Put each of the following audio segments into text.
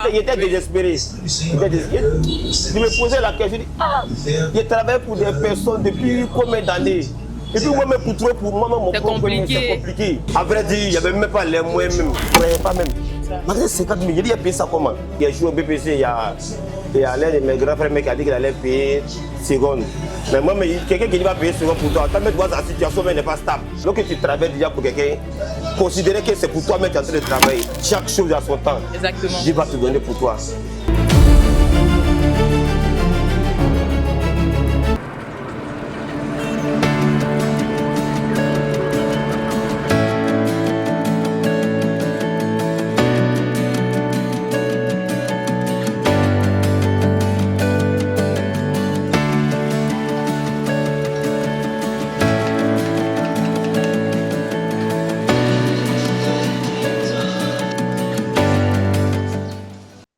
Il était désespéré. Je me posais la question, je travaille pour des personnes depuis combien d'années? Et puis moi-même, pour moi, mon c'est propre c'est compliqué. À vrai dire, il n'y avait même pas les moyens, même. Pas même. Malgré 50 000, il a payé ça comment? Il a joué au BPC, il y a l'un de mes grands frères qui a dit qu'il allait payer seconde. Mais moi, quelqu'un qui va payer seconde pour toi, tant que ta situation n'est pas stable. Donc tu travailles déjà pour quelqu'un, considérer que c'est pour toi, mais tu es en train de travailler. Chaque chose a son temps. Exactement. Dieu va te donner pour toi.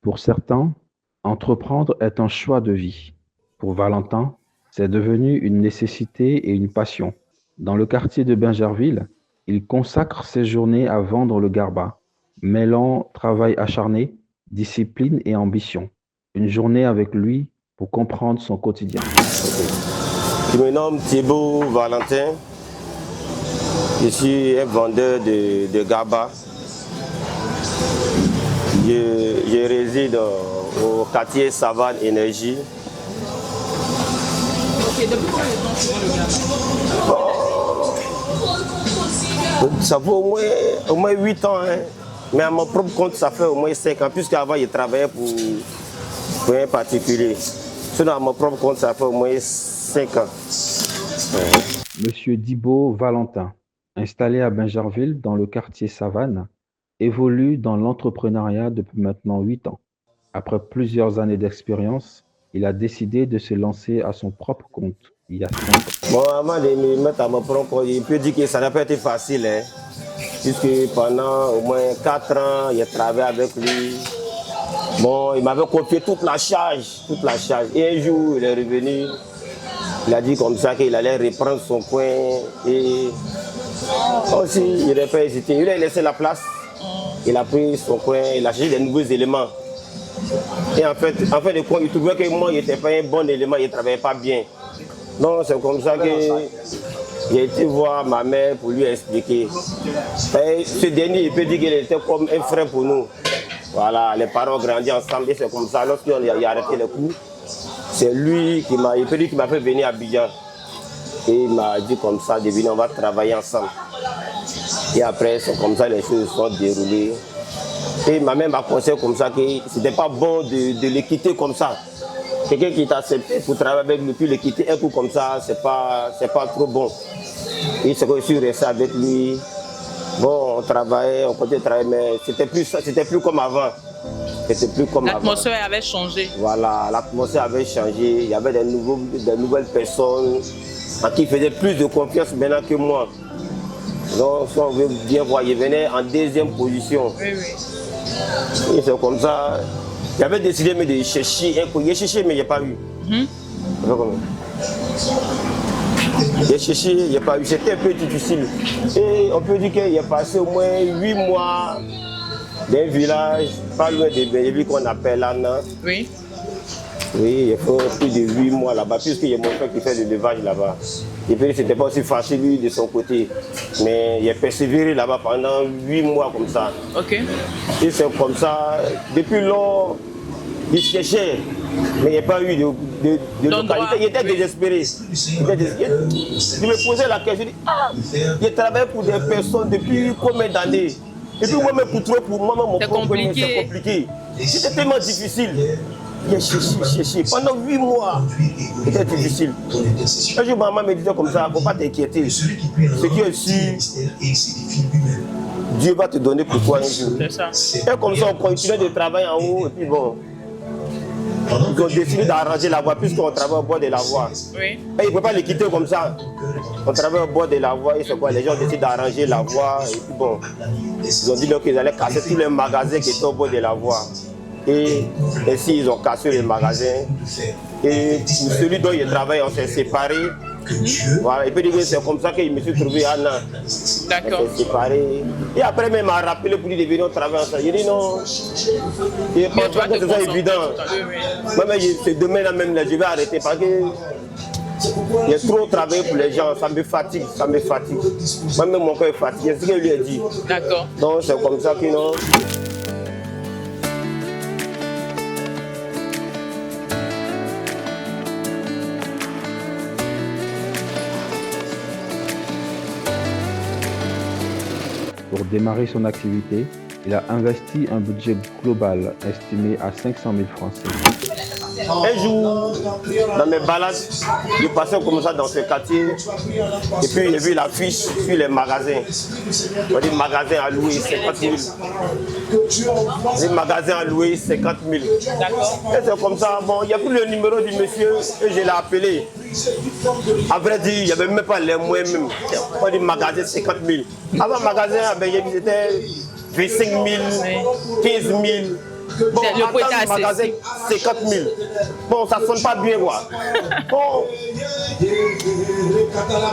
Pour certains, entreprendre est un choix de vie. Pour Valentin, c'est devenu une nécessité et une passion. Dans le quartier de Bingerville, il consacre ses journées à vendre le garba, mêlant travail acharné, discipline et ambition. Une journée avec lui pour comprendre son quotidien. Je me nomme Thibaut Valentin. Je suis un vendeur de garba. Je réside au quartier Savane Énergie. Ok, depuis combien de temps tu vends le garba? Ça fait au moins 8 ans. Hein. Mais à mon propre compte, ça fait au moins 5 ans. Puisqu'avant, je travaillais pour un particulier. Sinon, à mon propre compte, ça fait au moins 5 ans. Monsieur Thibaut Valentin, installé à Bingerville dans le quartier Savane, évolue dans l'entrepreneuriat depuis maintenant 8 ans. Après plusieurs années d'expérience, il a décidé de se lancer à son propre compte il y a 5 ans. Bon, avant de me mettre à mon propre compte, je peux dire que ça n'a pas été facile. Hein, puisque pendant au moins 4 ans, j'ai travaillé avec lui. Bon, il m'avait confié toute la charge. Et un jour, il est revenu. Il a dit comme ça qu'il allait reprendre son coin. Et aussi, il n'avait pas hésité. Il a laissé la place. Il a pris son coin, il a cherché des nouveaux éléments. Et en fait de compte, il trouvait que moi, il n'étais pas un bon élément, il ne travaillait pas bien. Donc c'est comme ça que j'ai été voir ma mère pour lui expliquer. Et ce dernier, il peut dire qu'il était comme un frère pour nous. Voilà, les parents ont grandi ensemble et c'est comme ça. Lorsqu'on a arrêté les cours, c'est lui qui m'a fait venir à Abidjan. Et il m'a dit comme ça, de venir, on va travailler ensemble. Et après, c'est comme ça les choses se sont déroulées. Et ma mère m'a conseillé comme ça que ce n'était pas bon de les quitter comme ça. Quelqu'un qui t'a accepté pour travailler avec lui, puis le quitter un coup comme ça, c'est pas trop bon. Et c'est que je suis resté avec lui. Bon, on travaillait, on continuait de travailler, mais c'était plus comme avant. L'atmosphère avait changé. Voilà, l'atmosphère avait changé. Il y avait des nouvelles personnes à qui faisaient plus de confiance maintenant que moi. Donc, si on veut bien voir, il venait en deuxième position. Oui. Et c'est comme ça. J'avais décidé de chercher un coup. J'ai cherché, mais je n'ai pas eu. J'ai cherché, il n'y a pas eu. C'était un peu difficile. Et on peut dire qu'il a passé au moins 8 mois d'un village, pas loin de Bingerville qu'on appelle Anna. Oui. Oui, il faut plus de 8 mois là-bas, puisqu'il y a mon frère qui fait le levage là-bas. Et puis c'était pas aussi facile lui de son côté. Mais il a persévéré là-bas pendant 8 mois comme ça. Ok. Et c'est comme ça, depuis lors, il cherchait, mais il n'y a pas eu de localité. Il était désespéré. Je me posais la question, je travaille pour des personnes depuis combien d'années? Et puis moi-même, pour moi, mon propre c'est compliqué. C'était tellement difficile. J'ai cherché. Pendant 8 mois, c'était difficile. Un jour, maman me disait comme ça, il ne faut pas t'inquiéter. Ce qui est sûr, Dieu va te donner pour toi un jour. Et comme ça, on continuait de travailler en haut. Et puis bon, ils ont décidé d'arranger la voie, puisqu'on travaille au bord de la voie. Oui. Et ils ne peuvent pas les quitter comme ça. On travaille au bord de la voie et c'est quoi? Les gens décident d'arranger la voie. Et puis bon, ils ont dit qu'ils allaient casser tous les magasins qui étaient au bord de la voie. Et ainsi, ils ont cassé les magasins. Et celui dont ils travaillent, on s'est séparés. Voilà, il peut dire que c'est comme ça que je me suis trouvé à Nantes. D'accord. On s'est séparés. Et après, même m'a rappelé pour dire de venir travailler ensemble. J'ai dit non. Je ne pense pas que ce soit évident. Même ce domaine-là, même, je vais arrêter parce que j'ai trop travaillé pour les gens. Ça me fatigue, ça me fatigue. Moi-même, mon cœur est fatigué. C'est ce que je lui ai dit. D'accord. Donc, c'est comme ça que non. Pour démarrer son activité, il a investi un budget global estimé à 500 000 francs CFA. Un jour, dans mes balades, je passais comme ça dans ce quartier et puis j'ai vu l'affiche sur les magasins. On dit magasin à louer 50 000. Les magasins à louer 50 000. Et c'est comme ça, bon, il n'y a plus le numéro du monsieur et je l'ai appelé. À vrai dire, il n'y avait même pas les moyens même. On dit magasin 50 000. Avant magasin, c'était 25 000, 15 000. Bon, le prix était magasin, 50 000. Bon, ça ne sonne pas bien, quoi. Bon, il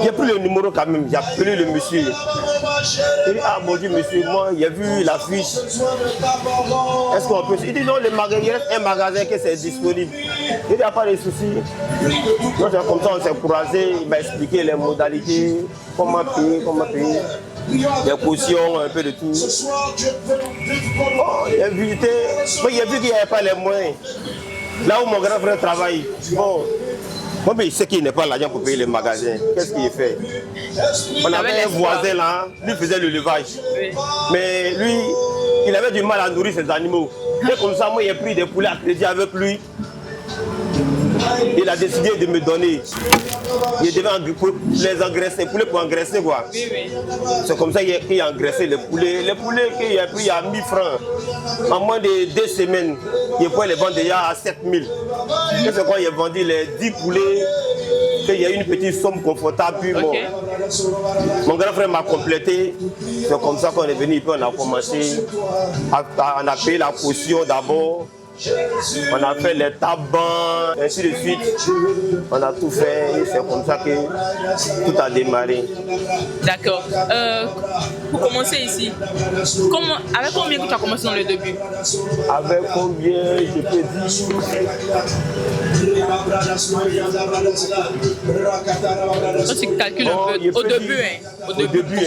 n'y a plus le numéro quand même. J'ai appelé le monsieur. Il dit, ah mon Dieu, monsieur, moi, j'ai vu l'affiche. Est-ce qu'on peut... Il dit, non, le magasin, il reste un magasin que c'est disponible. Il n'y a pas de soucis. Donc, comme ça, on s'est croisés. Il m'a expliqué les modalités, comment payer. Des cautions, un peu de tout. Bon, j'ai vu qu'il n'y avait pas les moyens. Là où mon grand frère travaille, bon, moi, mais il sait qu'il n'a pas l'argent pour payer les magasins. Qu'est-ce qu'il fait? On avait un voisin là, lui faisait le levage. Oui. Mais lui, il avait du mal à nourrir ses animaux. Et comme ça, moi, j'ai pris des poulets à crédit avec lui. Il a décidé de me donner. Il devait les engraisser, poulets pour engraisser quoi. Oui, oui. C'est comme ça qu'il a engraissé les poulets. Les poulets qu'il a pris à 1000 francs. En moins de 2 semaines, il pouvait les vendre déjà à 7000. Et c'est quand il a vendu les 10 poulets qu'il y a une petite somme confortable. Puis bon, mon grand frère m'a complété. C'est comme ça qu'on est venu. Puis on a commencé. On a payé la caution d'abord. On a fait les tabans, ainsi de suite. On a tout fait et c'est comme ça que tout a démarré. D'accord. Pour commencer ici, avec combien que tu as commencé dans le début? Avec combien, je peux dire. Quand tu calcules un peu, au début, au début,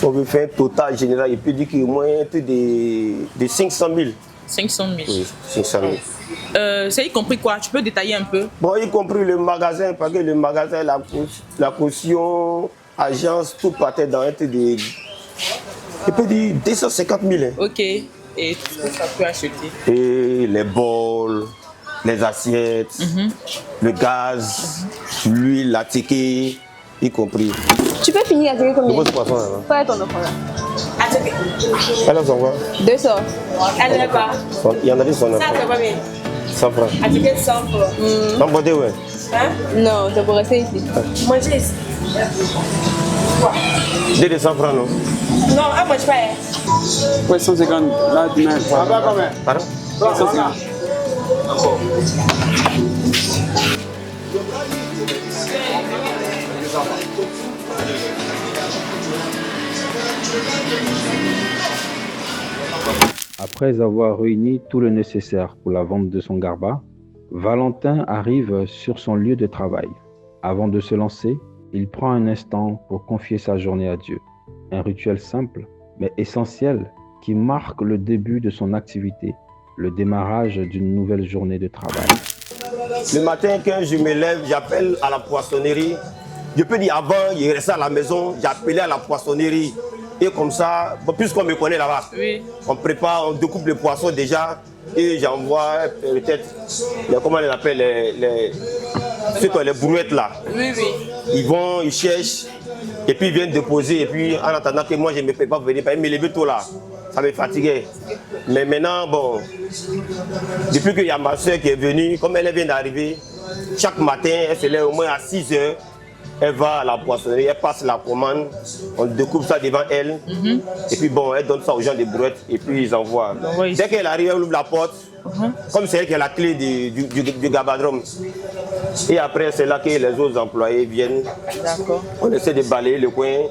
on veut faire un total général, il peut dire qu'il y a moins de 500 000. 500 000. Oui, 500 000. C'est y compris quoi? Tu peux détailler un peu? Bon, y compris le magasin, parce que le magasin, la caution, agence, tout partait dans un peu de. Il peut dire 250 000. Hein. Ok. Et tout ce que ça peut acheter? Et les bols, les assiettes, le gaz, l'huile, la ticket, y compris. Tu peux finir à ticket combien? De poisson, là. Quoi est ton enfant là? À ticket. Elle a son quoi? 200. Elle n'est pas. Il y en a qui sont là. Ça, c'est combien? 100 francs. À ticket 100 francs. T'en bois ouais. Hein? Non, c'est pour rester ici. Manger ici. De 100 francs, non? Non, elle mange pas. Ouais, 150. Là, tu mets. Ça va combien? Pardon? 150. Après avoir réuni tout le nécessaire pour la vente de son garba, Valentin arrive sur son lieu de travail. Avant de se lancer, il prend un instant pour confier sa journée à Dieu. Un rituel simple, mais essentiel, qui marque le début de son activité, le démarrage d'une nouvelle journée de travail. Le matin, quand je me lève, j'appelle à la poissonnerie. Je peux dire avant, il restait à la maison, j'appelais à la poissonnerie. Et comme ça, puisqu'on me connaît là-bas, oui. On prépare, on découpe les poissons déjà et j'envoie peut-être, comment on appelle, les brouettes là. Oui, oui. Ils vont, ils cherchent et puis ils viennent déposer. Et puis en attendant que moi je ne me prépare pour venir, me lever tôt là, ça me fatiguait. Mais maintenant, bon, depuis qu'il y a ma soeur qui est venue, comme elle vient d'arriver, chaque matin, elle se lève au moins à 6 h. elle va à la poissonnerie, elle passe la commande, on découpe ça devant elle, et puis bon, elle donne ça aux gens des brouettes, et puis ils envoient. Oui. Dès qu'elle arrive, elle ouvre la porte, comme c'est elle qui a la clé du gabadrome. Et après, c'est là que les autres employés viennent. D'accord. On essaie de balayer le coin,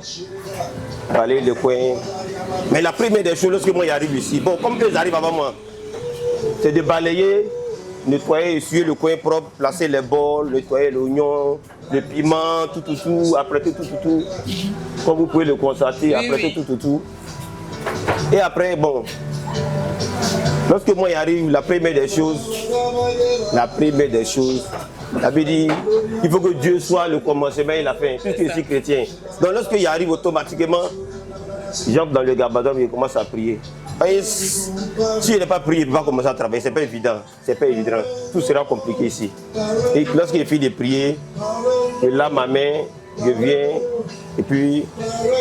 Mais la première des choses, lorsque moi j'arrive ici, bon, comme eux arrivent avant moi, c'est de balayer, nettoyer, essuyer le coin propre, placer les bols, nettoyer l'oignon, le piment, tout, apprêter tout. Comme vous pouvez le constater, apprêter tout. Et après, bon, lorsque moi j'arrive, la première des choses, ça veut dire il faut que Dieu soit le commencement et la fin, puisque je suis chrétien. Donc lorsque j'arrive automatiquement, j'entre dans le gabadon et je commence à prier. Et si je n'ai pas prié, je ne peux pas commencer à travailler, c'est pas évident, tout sera compliqué ici. Et lorsque j'ai fini de prier, je lave ma main, je viens et puis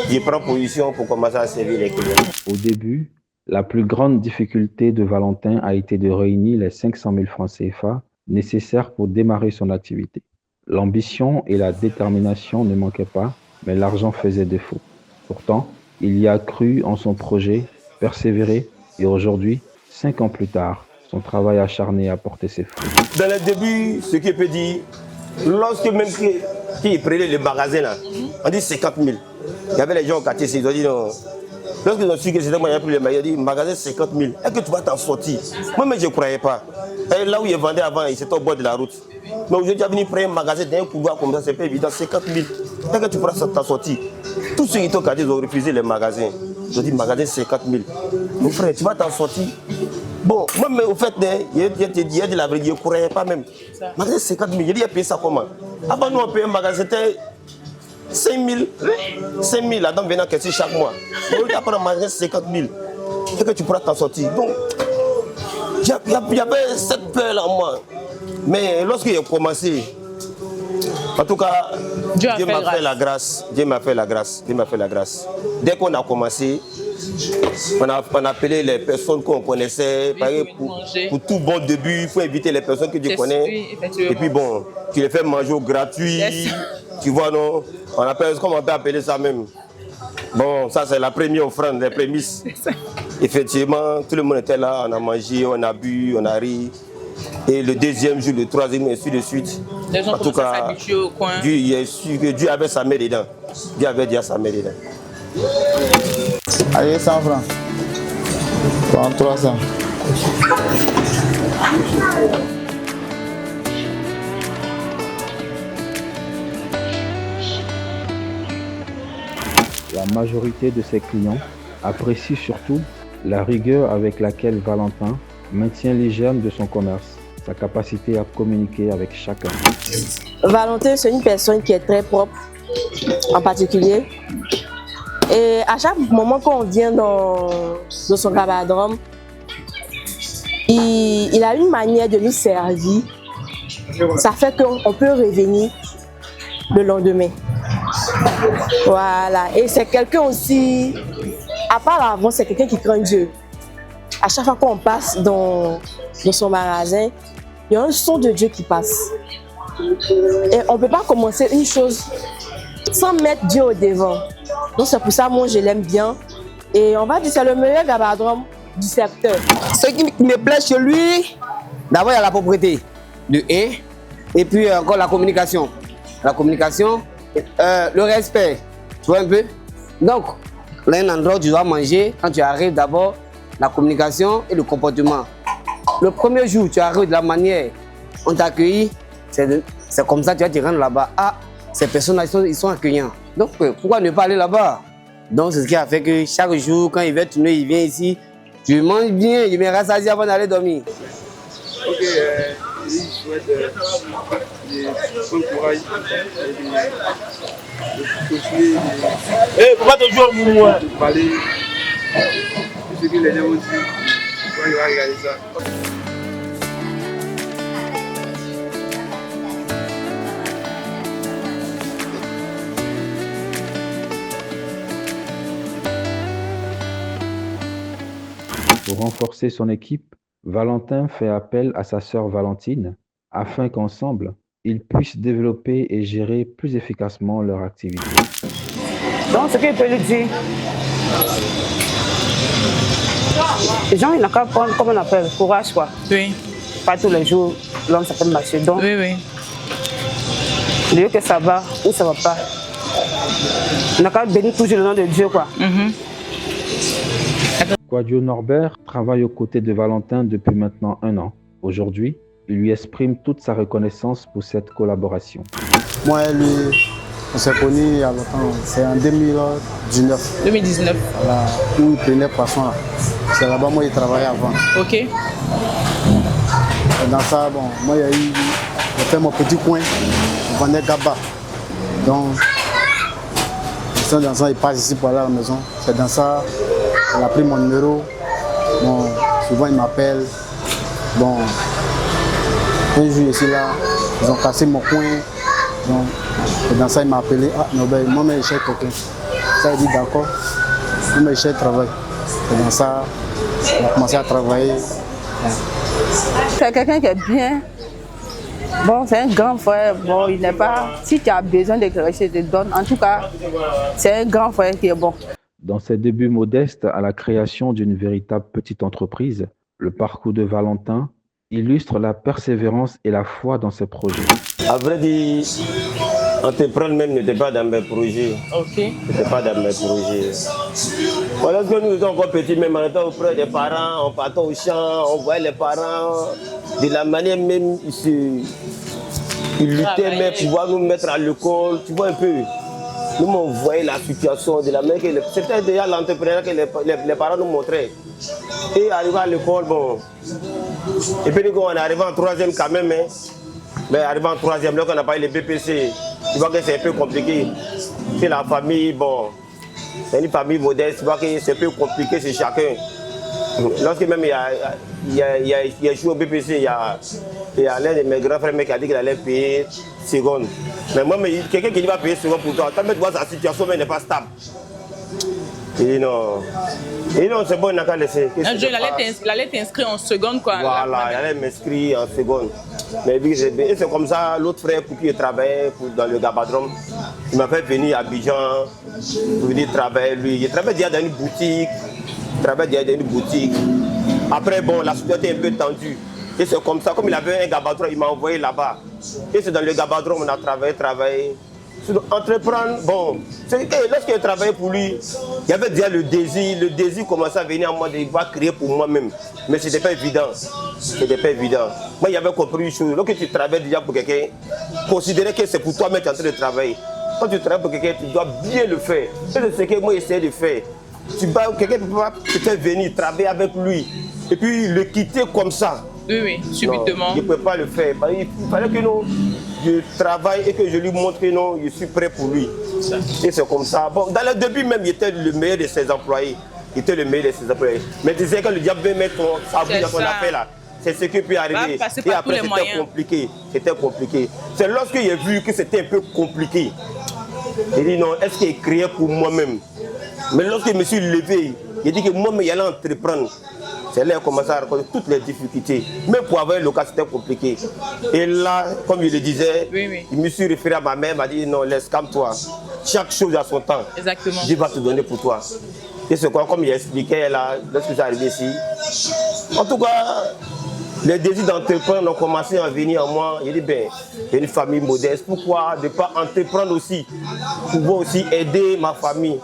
je prends position pour commencer à servir les clients. Au début, la plus grande difficulté de Valentin a été de réunir les 500 000 francs CFA nécessaires pour démarrer son activité. L'ambition et la détermination ne manquaient pas, mais l'argent faisait défaut. Pourtant, il y a cru en son projet, persévéré, et aujourd'hui, 5 ans plus tard, son travail acharné a porté ses fruits. Dans le début, ce que je peux dire, lorsque même qui prenaient le magasin là, on dit 50 000. Il y avait les gens au quartier, ils ont dit non. Lorsqu'ils ont su que c'était moi qui ai pris le magasin, ils ont dit magasin 50 000. Est-ce que tu vas t'en sortir? Moi-même, je ne croyais pas. Et là où ils vendaient avant, c'était au bord de la route. Mais aujourd'hui, tu as venu prendre un magasin d'un couloir comme ça, c'est pas évident, 50 000. Est-ce que tu pourras t'en sortir? Tous ceux qui étaient au quartier, ils ont refusé les magasins. Ils ont dit magasin 50 000. Mon frère, tu vas t'en sortir? Bon, moi, mais au fait, il y a de la vérité, je ne croyais pas même. Magasin 50 000, j'ai dit, il a payé ça comment? Avant, nous, on payait un magasin, c'était 5 000, la dame venait en question chaque mois. Aujourd'hui, après un magasin, 50 000. Est-ce que tu pourras t'en sortir? Donc, il y avait cette peur en moi. Mais lorsque j'ai commencé, en tout cas, Dieu m'a fait la grâce. Dieu m'a fait la grâce. Dès qu'on a commencé, on a appelé les personnes qu'on connaissait. Pour tout bon début, il faut inviter les personnes que tu connais. Et puis bon, tu les fais manger au gratuit. Yes. Tu vois, non? Comment on peut appeler ça même? Bon, ça c'est la première offrande, les prémices. Effectivement, tout le monde était là, on a mangé, on a bu, on a ri. Et le deuxième jour, le troisième, et ainsi de suite. Les gens commencent à s'habituer au coin. Dieu a su que Dieu avait sa main dedans. Dieu avait déjà sa main dedans. Allez, 100 francs. Prends 300. La majorité de ses clients apprécient surtout la rigueur avec laquelle Valentin maintient les germes de son commerce, sa capacité à communiquer avec chacun. Valentin, c'est une personne qui est très propre, en particulier. Et à chaque moment qu'on vient dans son gabadrome, il a une manière de nous servir. Ça fait qu'on peut revenir le lendemain. Voilà. Et c'est quelqu'un aussi, à part l'avant, c'est quelqu'un qui craint Dieu. À chaque fois qu'on passe dans son magasin, il y a un son de Dieu qui passe. Et on ne peut pas commencer une chose sans mettre Dieu au devant. Donc c'est pour ça moi je l'aime bien. Et on va dire que c'est le meilleur gabadrome du secteur. Ce qui me plaît chez lui, d'abord il y a la propriété de haie et puis encore la communication. La communication, le respect, tu vois un peu. Donc, là un endroit où tu dois manger, quand tu arrives d'abord, la communication et le comportement. Le premier jour, tu arrives de la manière, on t'accueille, c'est comme ça tu vas te rendre là-bas. Ah, ces personnes-là, ils sont accueillants. Donc, pourquoi ne pas aller là-bas? Donc, c'est ce qui a fait que chaque jour, quand il va tourner, il vient ici. Je mange bien, je me rassasie avant d'aller dormir. Ok, je souhaite bon courage de continuer Pourquoi toujours vous de parler tout ce que les gens ont dit. Quand il va regarder ça. Pour renforcer son équipe, Valentin fait appel à sa sœur Valentine afin qu'ensemble, ils puissent développer et gérer plus efficacement leur activité. Donc, ce qu'il peut lui dire, les gens, ils n'ont qu'à prendre, comme on appelle, courage, quoi. Oui, Pas tous les jours, l'homme s'appelle marcher. Donc, oui, oui. Dieu que ça va ou ça va pas. On n'a qu'à bénir toujours le nom de Dieu, quoi. Kouadio Norbert travaille aux côtés de Valentin depuis maintenant 1 an. Aujourd'hui, il lui exprime toute sa reconnaissance pour cette collaboration. Moi et lui, on s'est connus il y a longtemps. C'est en 2019. 2019. Voilà, où il prenait poisson. C'est là-bas moi il travaillait avant. Ok. Et dans ça, bon, moi j'ai fait mon petit coin. Je vendais gaba. Donc, dans ça, il passe ici pour aller à la maison. C'est dans ça, il a pris mon numéro. Bon, souvent il m'appelle. Bon, un jour ici là, ils ont cassé mon coin. Donc, et dans ça, il m'a appelé. Ah, non, ben, moi, je cherche quelqu'un. Ça, il dit d'accord. Moi, je cherche travail. Et dans ça, on a commencé à travailler. C'est quelqu'un qui est bien. Bon, c'est un grand frère. Bon, il n'est pas. Si tu as besoin de quelque chose, je te donne. En tout cas, c'est un grand frère qui est bon. Dans ses débuts modestes à la création d'une véritable petite entreprise, le parcours de Valentin illustre la persévérance et la foi dans ses projets. À vrai dire, entreprendre même n'était pas dans mes projets. Ok. N'était pas dans mes projets. Bon, lorsque nous étions encore petits, même en étant auprès des parents, on partait au champ, on voyait les parents de la manière même ils luttaient même pour pouvoir nous mettre à l'école, tu vois un peu. Nous on voyait la situation de la manière que c'était déjà l'entrepreneuriat que les parents nous montraient. Et arrivé à l'école, bon. Et puis quand on est arrivé en 3e quand même, hein, mais arrivé en 3e, là qu'on n'a pas eu les BPC, tu vois que c'est un peu compliqué. C'est la famille, bon, c'est une famille modeste, tu vois que c'est un peu compliqué chez chacun. Lorsque même il a joué au BPC, il y a l'un de mes grands frères qui a dit qu'il allait payer seconde. Mais moi, quelqu'un qui va payer seconde pour toi, quand tu vois sa situation n'est pas stable. Et non, c'est bon, il n'a qu'à laisser. Un jour, il allait t'inscrire en seconde, quoi. Voilà, il allait m'inscrire en seconde. Mais et c'est comme ça, l'autre frère pour qui je travaillais dans le Gabadrom, il m'a fait venir à Abidjan pour venir travailler lui. Il travaillait déjà dans une boutique. Après, bon, la situation est un peu tendue. Et c'est comme ça, comme il avait un Gabadrom, il m'a envoyé là-bas. Et c'est dans le Gabadrom on a travaillé. Entreprendre, bon, lorsque je travaillais pour lui, il y avait déjà le désir commençait à venir à moi de pouvoir créer pour moi-même. Mais ce n'était pas évident. Moi, il y avait compris une chose, lorsque tu travailles déjà pour quelqu'un, considérer que c'est pour toi-même que tu es en train de travailler. Quand tu travailles pour quelqu'un, tu dois bien le faire. C'est ce que moi j'essayais de faire. Quelqu'un ne peut pas peut-être venir travailler avec lui et puis le quitter comme ça. Oui, subitement. Non, je ne peux pas le faire. Il fallait que je travaille et que je lui montre que non, je suis prêt pour lui. Et c'est comme ça. Bon, dans le début même, il était le meilleur de ses employés. Mais tu sais, quand le diable veut mettre sa bouche dans son affaire là, c'est ce qui peut arriver. Et après, c'était compliqué. C'est lorsque j'ai vu que c'était un peu compliqué. J'ai dit non, est-ce qu'il est créé pour moi-même? Mais lorsque je me suis levé, j'ai dit que moi-même, j'allais entreprendre. C'est là qu'il a commencé à rencontrer toutes les difficultés. Même pour avoir le cas, c'était compliqué. Et là, comme je le disais, je me suis référé à ma mère, elle m'a dit non, laisse, calme-toi. Chaque chose a son temps. Exactement. Dieu va te donner pour toi. Et c'est quoi, comme il expliquait là, lorsque je suis arrivé ici. En tout cas, les désirs d'entreprendre ont commencé à venir en moi. J'ai dit, ben, j'ai une famille modeste. Pourquoi ne pas entreprendre aussi? Pouvoir aussi aider ma famille.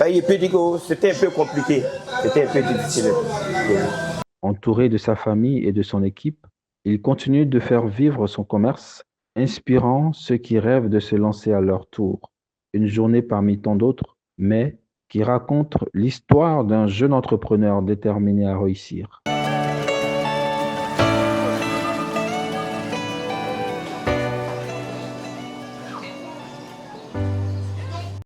Il peut dire que c'était un peu compliqué, c'était un peu difficile. Entouré de sa famille et de son équipe, il continue de faire vivre son commerce, inspirant ceux qui rêvent de se lancer à leur tour. Une journée parmi tant d'autres, mais qui raconte l'histoire d'un jeune entrepreneur déterminé à réussir.